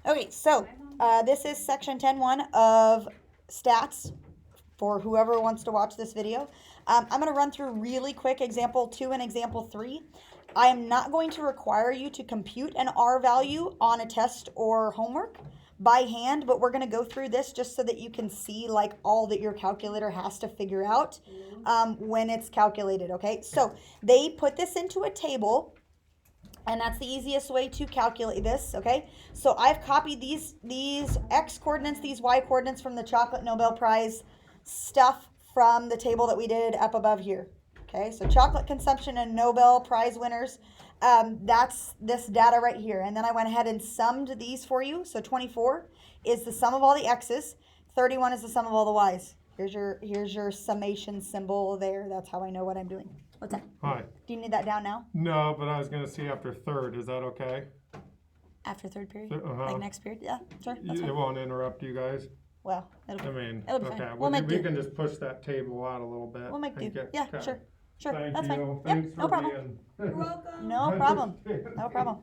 Okay, so this is section 10.1 of stats for whoever wants to watch this video. I'm going to run through really quick example 2 and example 3. I am not going to require you to compute an R value on a test or homework by hand, but we're going to go through this just so that you can see like all that your calculator has to figure out when it's calculated, okay? So they put this into a table, and that's the easiest way to calculate this, okay? So I've copied these X coordinates, these Y coordinates from the Chocolate Nobel Prize stuff from the table that we did up above here. Okay, so chocolate consumption and Nobel Prize winners, that's this data right here. And then I went ahead and summed these for you. So 24 is the sum of all the X's. 31 is the sum of all the Y's. Here's your summation symbol there. That's how I know what I'm doing. What's that? Hi. Do you need that down now? No, but I was going to see after third. Is that okay? After third period? Like next period? Yeah, sure. That's It fine. won't interrupt you guys? Well, it'll be fine. okay. We'll make we do. can just push that table out a little bit. We'll make do. Okay. Yeah, sure. Sure. Thank That's you. fine. Thanks Yep, no for problem. being. You're welcome. No problem. No problem.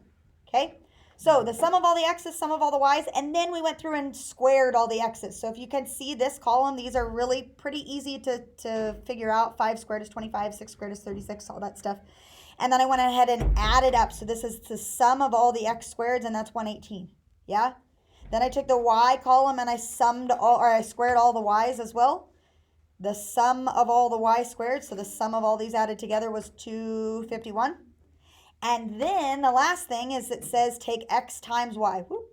Okay. So the sum of all the X's, sum of all the Y's, and then we went through and squared all the X's. So if you can see this column, these are really pretty easy to figure out. 5 squared is 25, 6 squared is 36, all that stuff. And then I went ahead and added up. So this is the sum of all the X squareds, and that's 118. Yeah? Then I took the Y column and I squared all the Y's as well. The sum of all the Y squared, so the sum of all these added together was 251. And then the last thing is it says take X times Y. Woo.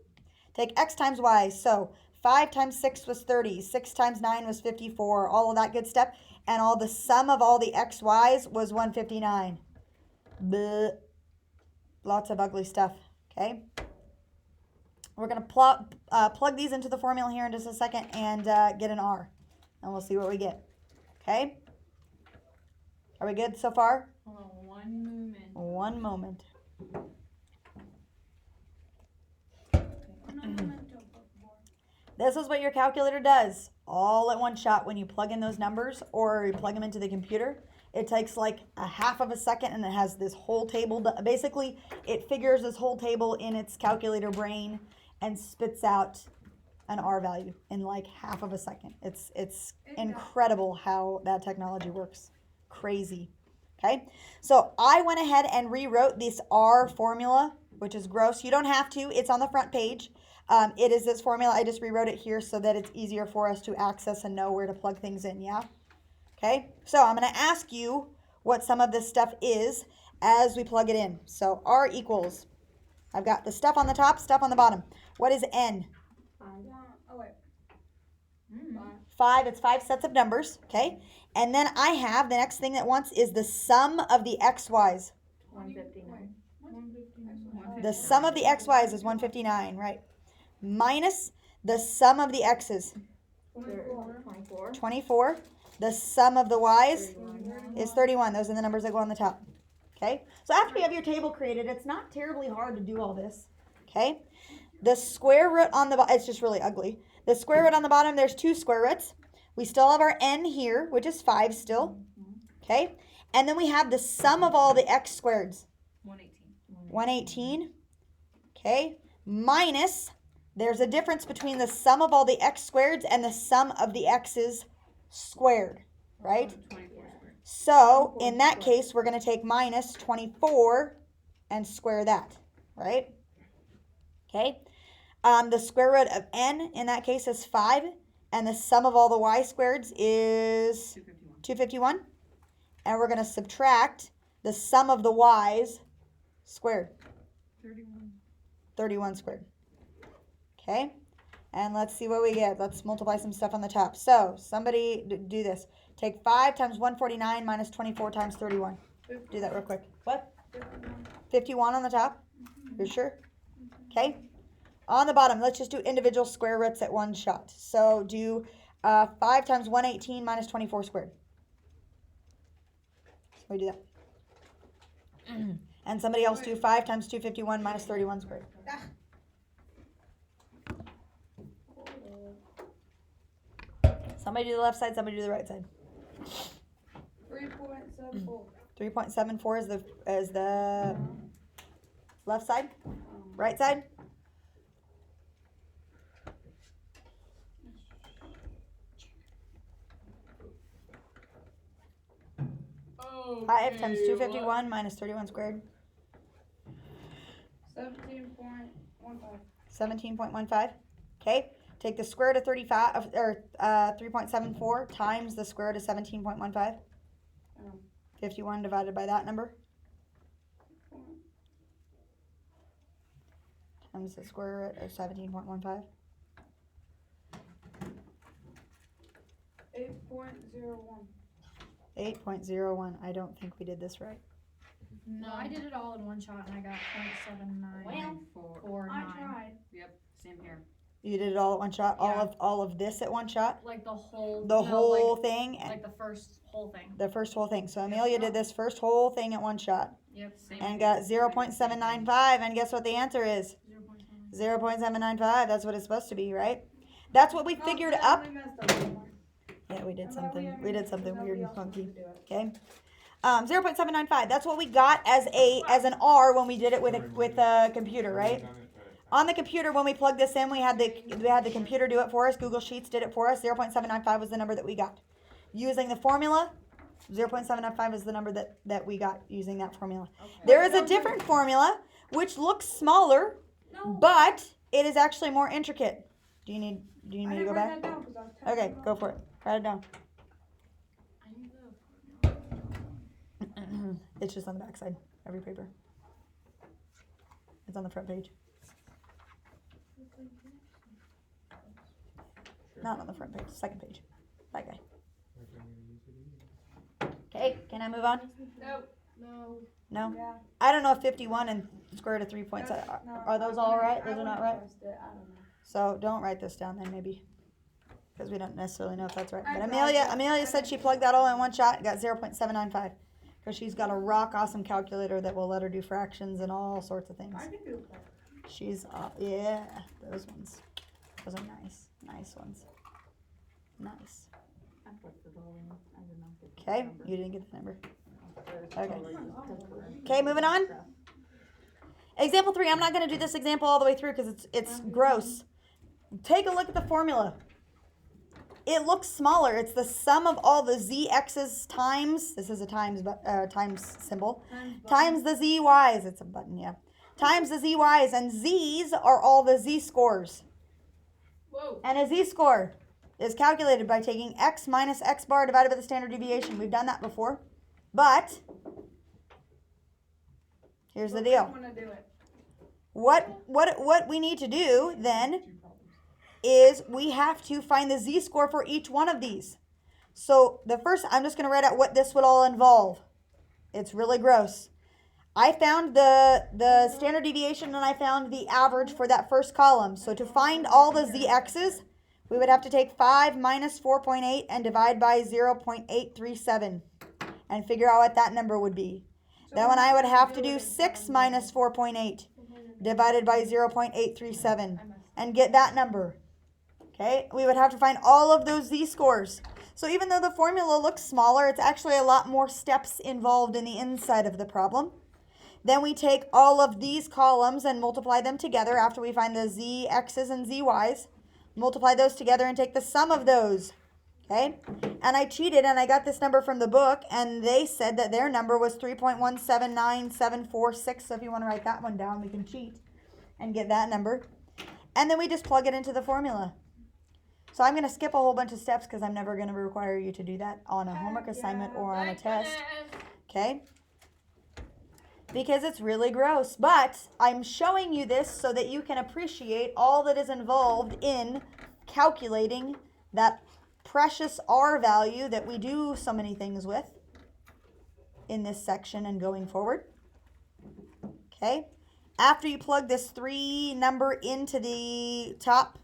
Take X times Y. So 5 times 6 was 30. 6 times 9 was 54. All of that good stuff. And all the sum of all the X, Y's was 159. Bleh. Lots of ugly stuff. Okay. We're going to plug these into the formula here in just a second and get an R. And we'll see what we get. Okay? Are we good so far? Hold on one moment. One moment. This is what your calculator does all at one shot when you plug in those numbers or you plug them into the computer. It takes like a half of a second and it has this whole table. Basically, it figures this whole table in its calculator brain and spits out an R value in like half of a second. It's incredible how that technology works. Crazy. Okay, so I went ahead and rewrote this R formula, which is gross. You don't have to. It's on the front page. It is this formula. I just rewrote it here so that it's easier for us to access and know where to plug things in, yeah? Okay, so I'm going to ask you what some of this stuff is as we plug it in. So R equals, I've got the stuff on the top, stuff on the bottom. What is N? 5, it's 5 sets of numbers, okay? And then I have, the next thing that wants is the sum of the XY's. 159. The sum of the XY's is 159, right? Minus the sum of the X's. 24. 24. The sum of the Y's 31. is 31. Those are the numbers that go on the top. Okay? So after you have your table created, it's not terribly hard to do all this. Okay? The square root on the bottom, it's just really ugly. The square root on the bottom, there's 2 square roots. We still have our N here, which is 5 still. Okay? And then we have the sum of all the X squareds. 118. Okay? Minus, there's a difference between the sum of all the X squareds and the sum of the X's squared. Right? 24. So, in that case, we're going to take minus 24 and square that. Right? Okay? The square root of N, in that case, is 5. And the sum of all the Y squareds is 251. And we're going to subtract the sum of the Y's squared. 31 squared. Okay? And let's see what we get. Let's multiply some stuff on the top. So, somebody do this. Take 5 times 149 minus 24 times 31. Do that real quick. What? 51 on the top? You're sure? Okay? On the bottom, let's just do individual square roots at one shot. So, do 5 times 118 minus 24 squared. So, we do that. And somebody else do 5 times 251 minus 31 squared. Somebody do the left side, somebody do the right side. 3.74. 3.74 is the left side. Right side? 5 times 251 minus 31 squared. 17.15. 17.15. Okay. Take the square root of 35 or 3.74 times the square root of 17.15. 51 divided by that number times the square root of 17.15. 8.01. 8.01. I don't think we did this right. No, I did it all in one shot and I got 0.7949. I tried. Yep, same here. You did it all at one shot. Yeah. All of this at one shot. Like the whole. The whole thing. Like the first whole thing. The first whole thing. So Amelia did this first whole thing at one shot Yep, same. and got 0.795. And guess what the answer is? 0.795. That's what it's supposed to be, right? That's what we figured up. Yeah, we did something. We did something weird and funky. Okay. 0.795. That's what we got as an R when we did it with a computer, right? On the computer, when we plugged this in, we had the computer do it for us. Google Sheets did it for us. 0.795 was the number that we got. Using the formula, 0.795 is the number that we got using that formula. Okay. There is a different formula which looks smaller, but it is actually more intricate. Do you need me to go back? Okay, go for it. Write it down. It's just on the back side, every paper. It's on the front page. Not on the front page, second page. That guy. Okay, can I move on? No. No? Yeah. I don't know if 51 and square root of 3.7, are those all right? Those are not right? I don't know. So don't write this down then maybe. Because we don't necessarily know if that's right. But I Amelia said she plugged that all in one shot and got 0.795. Because she's got a rock awesome calculator that will let her do fractions and all sorts of things. I can do that. She's, yeah, those ones. Those are nice. Nice ones. Nice. Okay, you didn't get the number. Okay. Okay, moving on. Example 3, I'm not going to do this example all the way through because it's gross. Take a look at the formula. It looks smaller. It's the sum of all the zx's times, this is a times symbol, times the zy's, it's a button, yeah, times the zy's, and z's are all the z-scores. Whoa. And a z-score is calculated by taking x minus x bar divided by the standard deviation. We've done that before. But here's the deal. I want to do it. What we need to do then is we have to find the z-score for each one of these. So the first, I'm just going to write out what this would all involve. It's really gross. I found the standard deviation and I found the average for that first column. So to find all the zx's, we would have to take 5 minus 4.8 and divide by 0.837 and figure out what that number would be. Then when I would have to do 6 minus 4.8 divided by 0.837 and get that number. Okay, we would have to find all of those z-scores. So even though the formula looks smaller, it's actually a lot more steps involved in the inside of the problem. Then we take all of these columns and multiply them together after we find the zx's and zy's. Multiply those together and take the sum of those. Okay, and I cheated and I got this number from the book, and they said that their number was 3.179746. So if you want to write that one down, we can cheat and get that number. And then we just plug it into the formula. So I'm going to skip a whole bunch of steps because I'm never going to require you to do that on a homework assignment or on a test. Okay? Because it's really gross. But I'm showing you this so that you can appreciate all that is involved in calculating that precious R value that we do so many things with in this section and going forward. Okay? After you plug this 3 number into the top,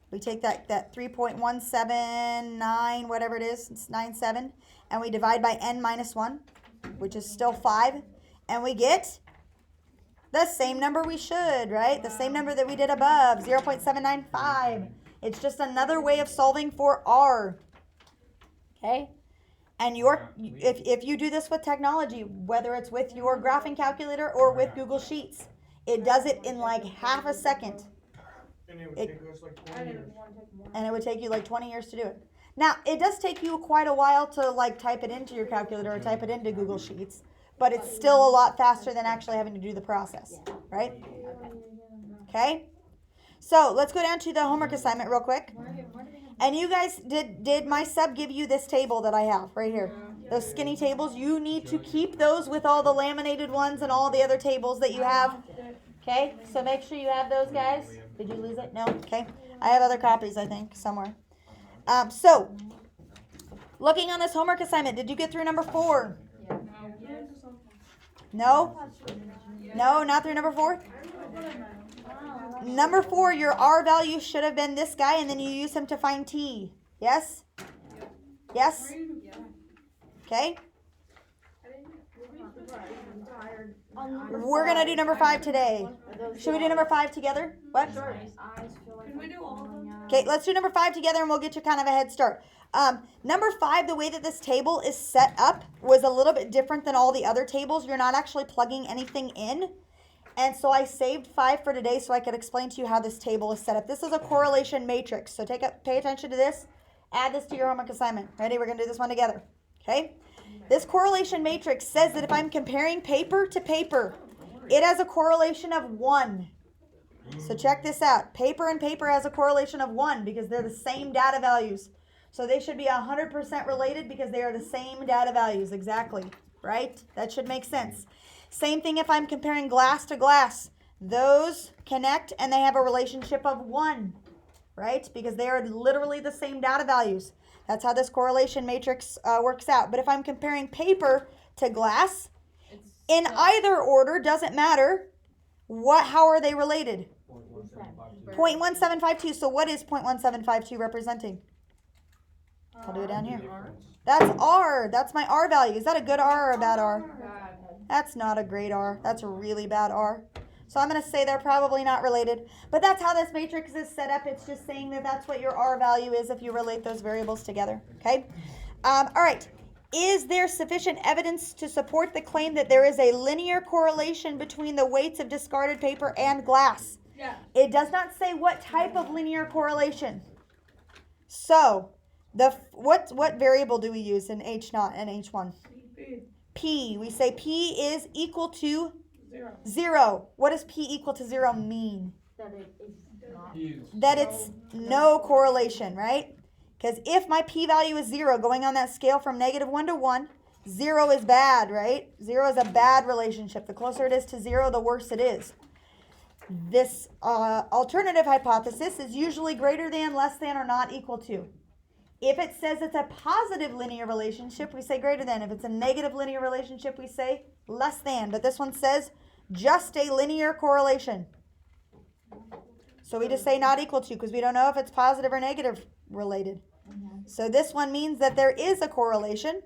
we take that 3.179, whatever it is, it's 97, and we divide by n minus 1, which is still 5, and we get the same number we should, right? The same number that we did above, 0.795. It's just another way of solving for R. Okay? And if you do this with technology, whether it's with your graphing calculator or with Google Sheets, it does it in like half a second. And it would take us like 20 years. And it would take you like 20 years to do it. Now, it does take you quite a while to like type it into your calculator or type it into Google Sheets, but it's still a lot faster than actually having to do the process, right? Okay? So let's go down to the homework assignment real quick. And you guys, did my sub give you this table that I have right here? Those skinny tables, you need to keep those with all the laminated ones and all the other tables that you have. Okay, so make sure you have those, guys. Did you lose it? No? Okay. I have other copies, I think, somewhere. So, looking on this homework assignment, did you get through number 4? No? No, not through number 4? Number 4, your R value should have been this guy, and then you use him to find T. Yes? Yes? Okay. We're going to do number 5 today. Should we do number 5 together? What? Can we do all of them? Okay, let's do number 5 together and we'll get you kind of a head start. Number 5, the way that this table is set up was a little bit different than all the other tables. You're not actually plugging anything in. And so I saved 5 for today so I could explain to you how this table is set up. This is a correlation matrix. So pay attention to this. Add this to your homework assignment. Ready? We're going to do this one together. Okay? This correlation matrix says that if I'm comparing paper to paper, it has a correlation of 1. So check this out. Paper and paper has a correlation of 1 because they're the same data values. So they should be 100% related because they are the same data values. Exactly. Right? That should make sense. Same thing if I'm comparing glass to glass. Those connect and they have a relationship of 1. Right? Because they are literally the same data values. That's how this correlation matrix works out. But if I'm comparing paper to glass, in either order, doesn't matter. How are they related? 0.1752. So what is 0.1752 representing? I'll do it down here. That's R. That's my R value. Is that a good R or a bad R? That's not a great R. That's a really bad R. So I'm going to say they're probably not related. But that's how this matrix is set up. It's just saying that that's what your R value is if you relate those variables together. Okay? All right. Is there sufficient evidence to support the claim that there is a linear correlation between the weights of discarded paper and glass? Yeah. It does not say what type of linear correlation. So, what variable do we use in H0 and H1? P. We say P is equal to 0. What does P equal to 0 mean? That it's no correlation, right? Because if my p-value is 0, going on that scale from -1 to 1, 0 is bad, right? 0 is a bad relationship. The closer it is to 0, the worse it is. This alternative hypothesis is usually greater than, less than, or not equal to. If it says it's a positive linear relationship, we say greater than. If it's a negative linear relationship, we say less than. But this one says just a linear correlation. So we just say not equal to because we don't know if it's positive or negative related. So this one means that there is a correlation.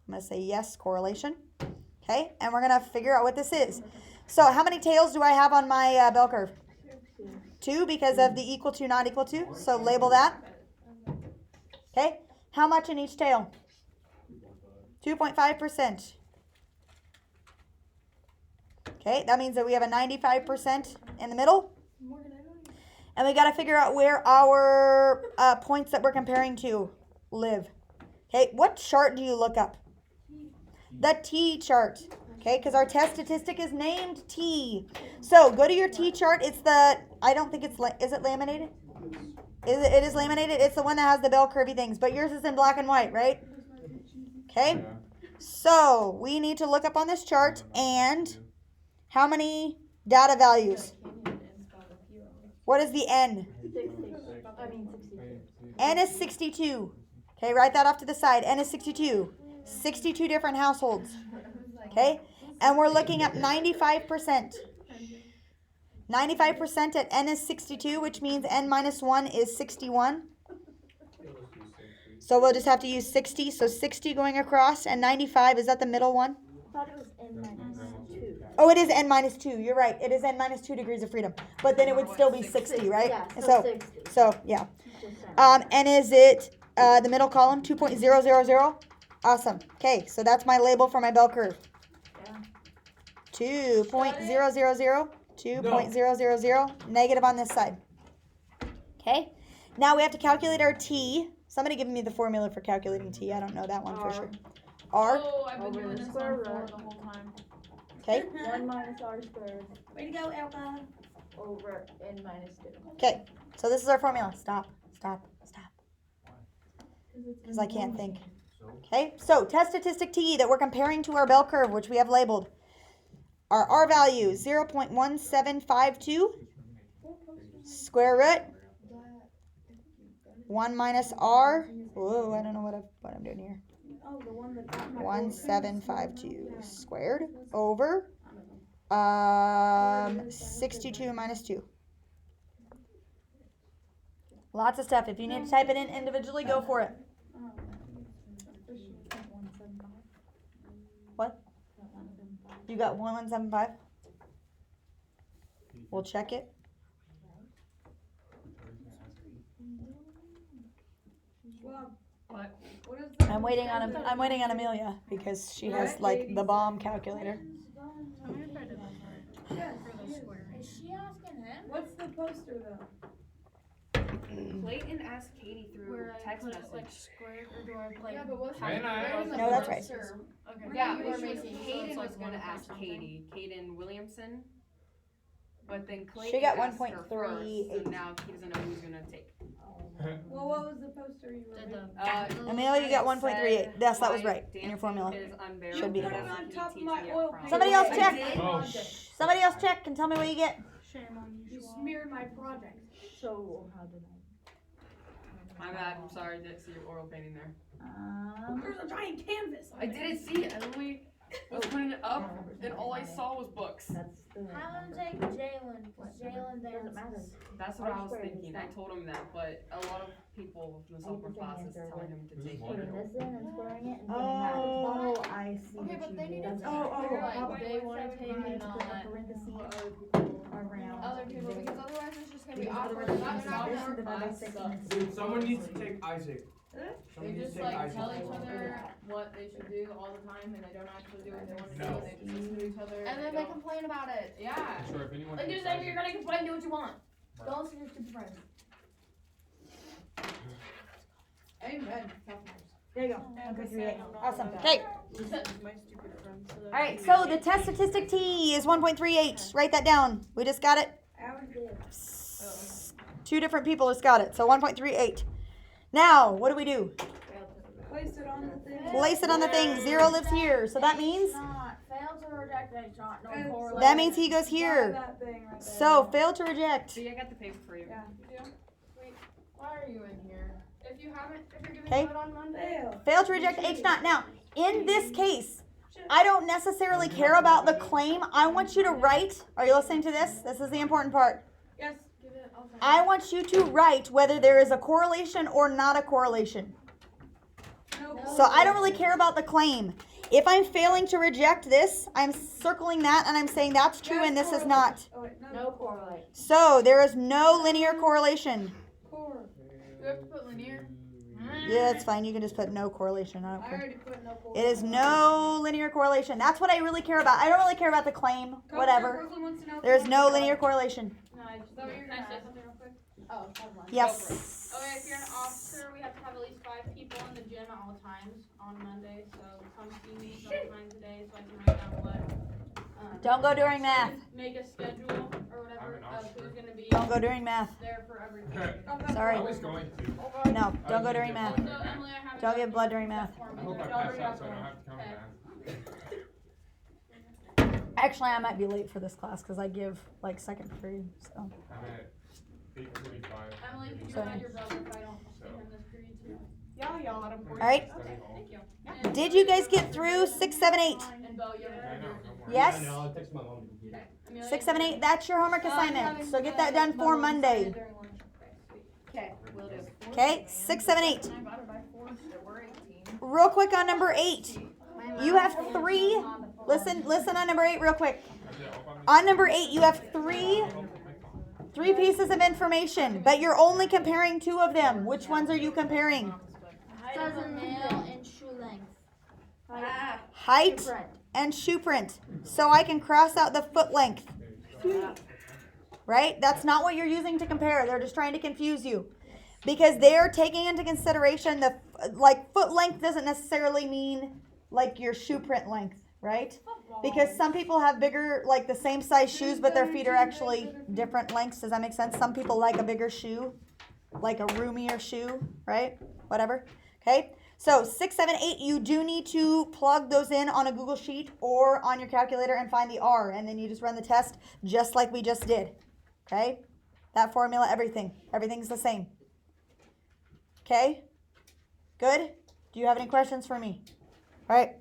I'm going to say yes, correlation. Okay, and we're going to figure out what this is. So how many tails do I have on my bell curve? 2 because of the equal to, not equal to. So label that. Okay, how much in each tail? 2.5%. Okay, that means that we have a 95% in the middle. And we got to figure out where our points that we're comparing to live. Okay, what chart do you look up? The T chart. Okay, because our test statistic is named T. So go to your T chart. It's the, I don't think it's, is it laminated? It is laminated. It's the one that has the bell curvy things. But yours is in black and white, right? Okay. So we need to look up on this chart and how many data values? What is the N? 62. N is 62. Okay, write that off to the side. N is 62. 62 different households. Okay? And we're looking at 95%. 95% at N is 62, which means N minus 1 is 61. So we'll just have to use 60. So 60 going across and 95. Is that the middle one? I thought it was N minus 2. Oh, it is N minus 2. You're right. It is N minus 2 degrees of freedom. But then it would still be 60, right? Yeah, So, 60. Yeah. Just saying. And is it the middle column, 2.000? Awesome. Okay, so that's my label for my bell curve. 2.000, 2.000, negative on this side. Okay, now we have to calculate our T. Somebody give me the formula for calculating t. I don't know that one for sure. R. Oh, I've been Over doing the this square on 4 root. the whole time. Okay. 1 minus r squared Way to go, Elka. over n minus 2. Okay. So this is our formula. Stop. Because I can't think. Okay. So test statistic t that we're comparing to our bell curve, which we have labeled. Our R value 0.1752 square root 1 minus R. Whoa, I don't know what I'm doing here. Oh, the one that got my 1752 squared over 62 minus 2. Lots of stuff. If you need to type it in individually, go for it. What? You got 1175? We'll check it. What? What is the I'm waiting on Amelia because she has like the bomb calculator. I wonder if I did that right. Yes, For the square. yes. Is she asking him? What's the poster though? Clayton asked Katie through Where I text put message. it like squared or do I like? Yeah, but what's May I? No, that's right. Okay. Yeah, We're but making- so Kaden it's was like gonna 1 ask something. Katie, Kaden Williamson. But then She Clayton got asked her 1.38. first, so now he doesn't know who's gonna take. Well, what was the poster you were Did making? the Amelia, you got It 1.38. said, Yes, that was "Why right in your dancing formula. is unbearable Should be. You put it because on he top of teach my me oil upfront." painting. Somebody else I check. did. Oh, Somebody else check and tell me what you get. Shame on you. You smeared my project. So, how did My bad, I'm sorry, I didn't see your oil painting there. There's a giant canvas. I didn't see it, I only was putting it up and all I saw was books. That's the. I'm gonna take Jalen, cause Jalen Doesn't matter. dances. That's what I was Square is thinking, I that. told him that, but a lot of people from the sophomore class is telling him to take Putting it. this in and squaring it and putting that. Oh, I see Okay, but they need to Doesn't Oh, matter. like they want to take You need and to not put a let parentheses around. other people because otherwise it's just gonna be Because awkward. otherwise Not it's not this more divided by class 6 stuff. and Dude, someone needs to take Isaac. They Someone needs just to take like Isaac. tell each other what they should do all the time, and they don't actually do what they want to do. No. And they just listen to each other. And then they complain about it. Yeah. Sure, if anyone Like, takes just like Isaac. you're gonna complain, do what you want. Right. Don't listen to your stupid friends. Amen. There you go. And 1.38. Cassandra. Awesome. Okay. My stupid friends. So All right. So the test statistic t is 1.38. Write that down. We just got it. Two different people just got it. So 1.38. Now, what do we do? Place it on the thing. Place it on the thing. 0 lives here. So that means Fail to reject a shot, no And correlation. that means he goes here. That thing right there. So fail to reject. See, I got the paper for you. Yeah. Why are you in here? If you're giving Okay. it on Monday. Fail. Fail to reject H naught. Now, in this case, I don't necessarily care about the claim. I want you to write. Are you listening to this? This is the important part. Yes. Give it. I'll take I want you to write whether there is a correlation or not a correlation. No. So I don't really care about the claim. If I'm failing to reject this, I'm circling that and I'm saying that's true and this is not. Oh, wait, No correlate. So there is no linear correlation. Core. Do we have to put linear? Yeah, it's fine. You can just put no correlation. I don't I care. already put no core. It is no linear correlation. That's what I really care about. I don't really care about the claim. Whatever. Brooklyn wants to know if There is you no want to linear go. correlation. No, I just. So you're Can gonna I say say something real quick? Oh, hold on. Yes. Okay, if you're an officer, we have to have at least 5 people in the gym at all times on Monday. So come see me sometime today so I can write down what. Don't go during math. Make a schedule or whatever of who's gonna be Don't go during math. there for everything. Okay. Sorry. I was going to. No, don't go during math. So Emily, I have. Don't give blood during math. I hope I pass out so I don't have to come Okay. back. Actually, I might be late for this class because I give like second period. So I'm at 8:45. Emily, could you Sorry. remind your brother if I don't see him this period too? Y'all yell at him for all right. Okay, thank you. Did you guys get through 6, 7, 8? And Bo, you're. I know, no more. Yes. I'll text my mom. Amelia, 6, 7, 8. That's your homework assignment. So get that done for Monday. Okay, will do. Okay. 6, 7, 8. I got it by 4, so we're 18. Real quick on number 8. You have 3. Listen on number 8 real quick. On number 8, you have 3 pieces of information, but you're only comparing 2 of them. Which ones are you comparing? Says a nail and shoe length. Height Different. and shoe print. So I can cross out the foot length. Right? That's not what you're using to compare. They're just trying to confuse you. because they're taking into consideration the like foot length doesn't necessarily mean like your shoe print length, right? Because some people have bigger, like the same size shoes, but their feet are actually different lengths. Does that make sense? Some people like a bigger shoe, like a roomier shoe, right? Whatever. Okay. So 6, 7, 8, you do need to plug those in on a Google Sheet or on your calculator and find the R, and then you just run the test just like we just did. Okay. That formula, everything's the same. Okay. Good. Do you have any questions for me? All right.